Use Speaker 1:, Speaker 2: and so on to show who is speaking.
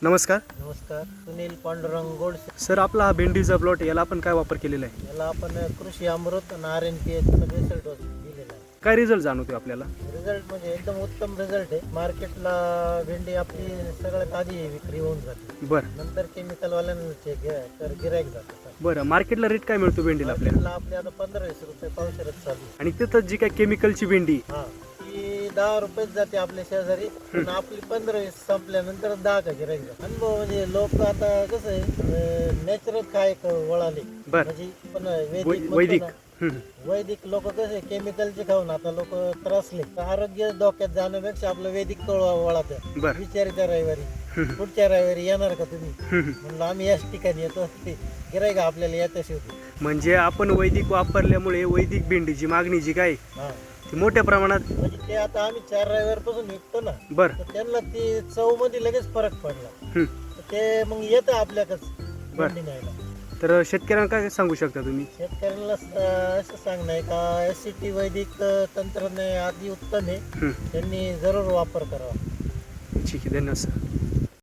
Speaker 1: नमस्कार
Speaker 2: नमस्कार, सुनील पांडुरंग गोडसे.
Speaker 1: सर, आपला हा भेंडीचा प्लॉट याला आपण काय वापर केलेला आहे?
Speaker 2: याला आपण कृषी अमृत आणि RNPH बेसल डोस दिलेला आहे.
Speaker 1: काय रिझल्ट जाणवतोय आपल्याला?
Speaker 2: रिझल्ट म्हणजे एकदम उत्तम रिझल्ट आहे. मार्केटला भेंडी आपली सगळ्यात आधी विक्री होऊन जाते,
Speaker 1: बरं
Speaker 2: नंतर केमिकलवाल्यांचे गिराईक जातं.
Speaker 1: बरं, मार्केटला रेट काय मिळतो भेंडीला आपल्याला?
Speaker 2: आपले आता 15-20 रुपये पावशेरच चालू आहे.
Speaker 1: आणि तिथं जी काय केमिकलची भेंडी
Speaker 2: हा, ती 10 रुपयेच जाते आपल्या शेजारी, पण आपली 15-20 संपल्यानंतर 10 का गिराईक जातं. अनुभव म्हणजे लोक आता कसं आहे, नॅचरल काय वळाले.
Speaker 1: बरं.
Speaker 2: म्हणजे पण वैदिक
Speaker 1: वैदिक
Speaker 2: म्हणतो ना, वैदिक लोक कसे केमिकलचे खाऊन आता लोक त्रासले. आरोग्य धोक्यात जाण्यापेक्षा आपलं वैदिक वळात
Speaker 1: बरं.
Speaker 2: विचारित्या रविवारी पुढच्या रविवारी येणार का तुम्ही? म्हणलं आम्ही याच ठिकाणी येतो. गिराईक आपल्याला येत्या शेवटी.
Speaker 1: म्हणजे आपण वैदिक वापरल्यामुळे वैदिक भेंडीची मागणी जी काय
Speaker 2: हा,
Speaker 1: ती मोठ्या प्रमाणात.
Speaker 2: म्हणजे ते आता आम्ही 4 रविवारपासून विकतो ना,
Speaker 1: बरं.
Speaker 2: तर त्यांना ती चव मध्ये लगेच फरक पडला.
Speaker 1: हं.
Speaker 2: तर ते मग येतं आपल्याकडे भेंडी न्यायला.
Speaker 1: तर शेतकऱ्यांना काय सांगू शकता तुम्ही?
Speaker 2: शेतकऱ्यांना असं सांगणं आहे का, SCT वैदिक तंत्रज्ञान आधी उत्तम आहे, त्यांनी जरूर वापर करावा.
Speaker 1: ठीक आहे, धन्यवाद सर.